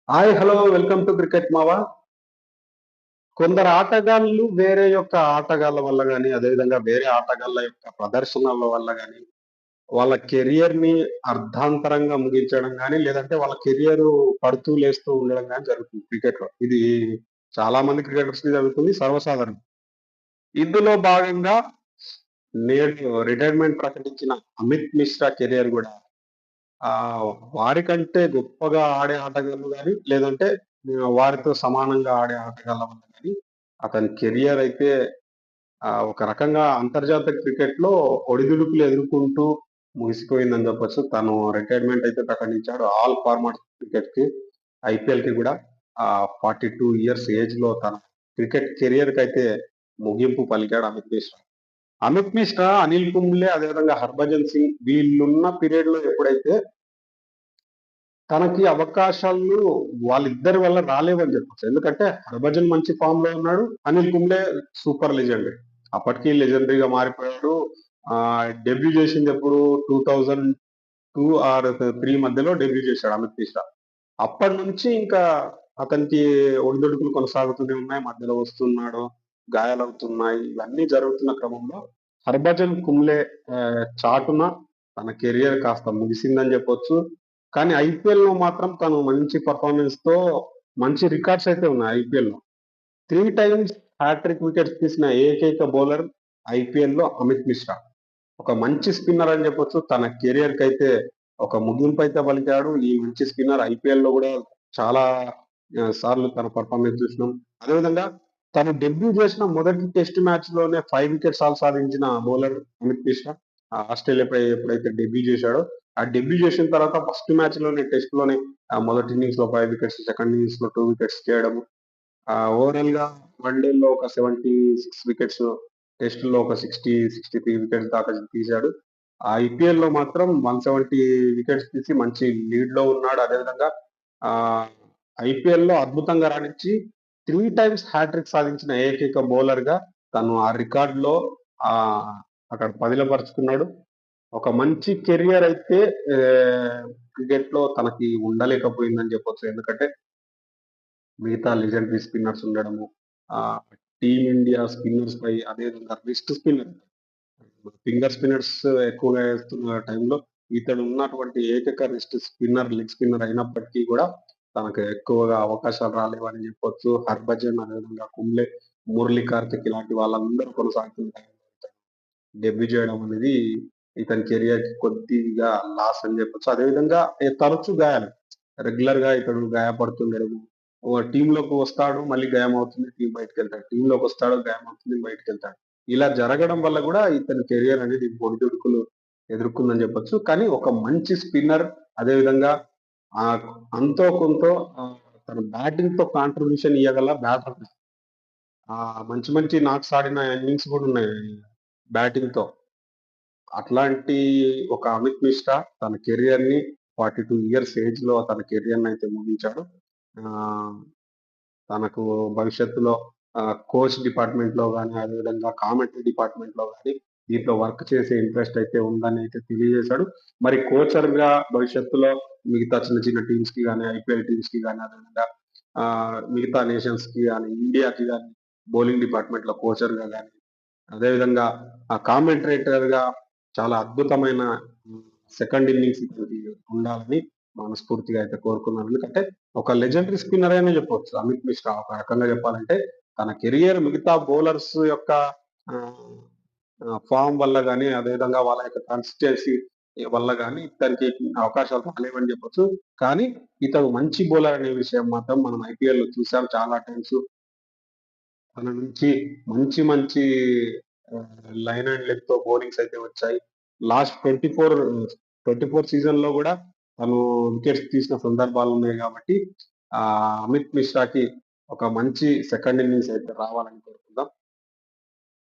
Hi hello welcome to cricket మావా. కొందరు ఆటగాళ్ళు వేరే యొక్క ఆటగాళ్ళ వల్ల గాని, అదేవిధంగా వేరే ఆటగాళ్ళ యొక్క ప్రదర్శనల వల్ల గాని, వాళ్ళ కెరియర్‌ని అర్ధాంతరంగా ముగించడం గాని, లేదంటే వాళ్ళ కెరియరు పడుతూ లేస్తూ ఉండడం గాని జరుగుతుంది క్రికెట్‌లో. ఇది చాలా మంది క్రికెటర్స్‌కి జరుగుతుంది. సర్వసాధారణం. ఇందులో భాగంగా నేడు రిటైర్మెంట్ ప్రకటించిన అమిత్ మిశ్రా కెరియర్ గూడా వారికంటే గొప్పగా ఆడే ఆటగాళ్ళు గాని, లేదంటే వారితో సమానంగా ఆడే ఆటగాళ్ళ వల్ల గాని, అతని కెరియర్ అయితే ఒక రకంగా అంతర్జాతీయ క్రికెట్‌లో ఒడిదుడుకులు ఎదుర్కొంటూ ముగిసిపోయిందని చెప్పొచ్చు. తను రిటైర్మెంట్ అయితే ప్రకటించాడు. ఆల్ ఫార్మాట్ క్రికెట్‌కి, ఐపీఎల్‌కి గూడా 42 ఇయర్స్ ఏజ్‌లో తన క్రికెట్ కెరియర్‌కైతే ముగింపు పలికాడు అమిత్ మిశ్రా. అమిత్ మిశ్రా, అనిల్ కుంబ్లే అదేవిధంగా హర్భజన్ సింగ్ వీళ్ళున్న పీరియడ్‌లో ఎప్పుడైతే తనకి అవకాశాలు వాళ్ళిద్దరి వల్ల రాలేవని చెప్పొచ్చు. ఎందుకంటే హర్భజన్ మంచి ఫామ్‌లో ఉన్నాడు. Anil Kumble super legend. అప్పటికి లెజెండరీగా మారిపోయాడు. డెబ్యూ చేసిందెప్పుడు 2002 ఆర్ 3 మధ్యలో డెబ్యూ చేశాడు అమిత్ మిశ్రా. అప్పటినుంచి ఇంకా అతనికి ఒడిదుడుకులు కొనసాగుతూనే ఉన్నాయి. మధ్యలో వస్తున్నాడు, గాయాలవుతున్నాయి. ఇవన్నీ జరుగుతున్న క్రమంలో హర్భజన్ కుంబ్లే చాటున తన కెరియర్ కాస్త ముగిసిందని చెప్పొచ్చు. కానీ ఐపీఎల్‌లో మాత్రం తను మంచి పెర్ఫార్మన్స్‌తో మంచి రికార్డ్స్ అయితే ఉన్నాయి ఐపీఎల్‌లో. 3 టైమ్స్ హ్యాట్రిక్ వికెట్స్ తీసిన ఏకైక బౌలర్ ఐపీఎల్‌లో అమిత్ మిశ్రా. ఒక మంచి స్పిన్నర్ అని చెప్పొచ్చు. తన కెరియర్‌కైతే ఒక ముగింపైతే పలికాడు. ఈ మంచి స్పిన్నర్ ఐపీఎల్‌లో గూడా చాలా సార్లు తన పెర్ఫార్మన్స్ చూసినాం. అదేవిధంగా తను డెబ్యూ చేసిన మొదటి టెస్ట్ మ్యాచ్‌లోనే 5 వికెట్స్ ఆల్ సాధించిన బౌలర్ అమిత్ మిశ్రా. ఆస్ట్రేలియాపై ఎప్పుడైతే డెబ్యూ చేశాడో, ఆ డెబ్యూ చేసిన తర్వాత ఫస్ట్ మ్యాచ్‌లోనే టెస్ట్‌లోనే మొదటి ఇన్నింగ్స్‌లో 5 వికెట్స్, సెకండ్ ఇన్నింగ్స్‌లో 2 వికెట్స్ చేయడము. ఓవరాల్‌గా వన్ డేలో ఒక 76 వికెట్స్, టెస్ట్‌లో ఒక 60, 63 వికెట్స్ దాకా తీశాడు. ఐపీఎల్‌లో మాత్రం 170 వికెట్స్ తీసి మంచి లీడ్‌లో ఉన్నాడు. అదేవిధంగా ఆహ్, ఐపీఎల్‌లో అద్భుతంగా రాణించి 3 టైమ్స్ హ్యాట్రిక్ సాధించిన ఏకైక బౌలర్‌గా తను ఆ రికార్డ్‌లో ఆహ్, అక్కడ పదిలపరుచుకున్నాడు. ఒక మంచి కెరియర్ అయితే క్రికెట్‌లో తనకి ఉండలేకపోయిందని చెప్పొచ్చు. ఎందుకంటే మిగతా లెజెండరీ స్పిన్నర్స్ ఉండడము. ఆహ్, టీమిండియా స్పిన్నర్స్‌పై అదేవిధంగా రిస్ట్ స్పిన్నర్, ఫింగర్ స్పిన్నర్స్ ఎక్కువగా ఏస్తున్న టైంలో ఇతడు ఉన్నటువంటి ఏకైక రిస్ట్ స్పిన్నర్, లెగ్ స్పిన్నర్ అయినప్పటికీ గూడా తనకు ఎక్కువగా అవకాశాలు రాలేవని చెప్పొచ్చు. హర్భజన్, అదేవిధంగా కుంబ్లే, మురళీ కార్తిక్ ఇలాంటి వాళ్ళందరూ కొనసాగుతున్న టైంలో డెబ్యూ చేయడం అనేది ఇతని కెరియర్‌కి కొద్దిగా లాస్ అని చెప్పొచ్చు. అదేవిధంగా తరచు గాయాలు. రెగ్యులర్‌గా ఇతడు గాయపడుతుండడము. టీమ్‌లోకి వస్తాడు, మళ్ళీ గాయమవుతుంది, టీమ్ బయటికెళ్తాడు. టీమ్‌లోకొస్తాడు, గాయమవుతుంది, బయటికెళ్తాడు. ఇలా జరగడం వల్ల గూడా ఇతని కెరియర్ అనేది ఒడిదుడుకులు ఎదుర్కొందని చెప్పొచ్చు. కానీ ఒక మంచి స్పిన్నర్, అదేవిధంగా ఆహ్, అంతో కొంతో ఆహ్, తన బ్యాటింగ్‌తో కాంట్రిబ్యూషన్ ఇయ్యగల బ్యాటర్. మంచి మంచి నాక్స్ ఆడిన ఇన్నింగ్స్ గూడా ఉన్నాయి బ్యాటింగ్‌తో. అట్లాంటి ఒక అమిత్ మిశ్రా తన కెరియర్‌ని 42 ఇయర్స్ ఏజ్‌లో తన కెరియర్‌నయితే ముగించాడు. ఆహ్, తనకు భవిష్యత్తులో కోచ్ డిపార్ట్‌మెంట్‌లో గాని, అదేవిధంగా కామెంటరీ డిపార్ట్‌మెంట్‌లో గాని దీంట్లో వర్క్ చేసే ఇంట్రెస్ట్ అయితే ఉందని అయితే తెలియజేశాడు. మరి కోచర్‌గా భవిష్యత్తులో మిగతా చిన్న చిన్న టీమ్స్‌కి గాని, ఐపీఎల్ టీమ్స్‌కి గాని, అదేవిధంగా మిగతా నేషన్స్‌కి గాని, ఇండియాకి గాని బౌలింగ్ డిపార్ట్‌మెంట్‌లో కోచర్‌గా గాని, అదేవిధంగా కామెంటరేటర్‌గా చాలా అద్భుతమైన హ్మ్, సెకండ్ ఇన్నింగ్స్ ఇతనికి ఉండాలని మనస్ఫూర్తిగా అయితే కోరుకున్నాను. ఎందుకంటే ఒక లెజెండరీ స్పిన్నర్ అనే చెప్పొచ్చు అమిత్ మిశ్రా. ఒక రకంగా చెప్పాలంటే తన కెరియర్ మిగతా బౌలర్స్ యొక్క ఆహ్, ఫార్మ్ వల్ల గాని, అదేవిధంగా వాళ్ళ యొక్క కన్సిస్టెన్సీ వల్ల గాని ఇతనికి అవకాశాలు రాలేవని చెప్పొచ్చు. కానీ ఇతను మంచి బౌలర్ అనే విషయం మాత్రం మనం ఐపీఎల్‌లో చూసాం చాలా టైమ్స్. తన నుంచి మంచి మంచి లైన్ అండ్ లెగ్‌తో బౌలింగ్స్ అయితే వచ్చాయి. లాస్ట్ 24 సీజన్‌లో గూడా తను వికెట్స్ తీసిన సందర్భాలున్నాయి గాబట్టి, అమిత్ మిశ్రాకి ఒక మంచి సెకండ్ ఇన్నింగ్స్ అయితే రావాలని కోరుకుందాం.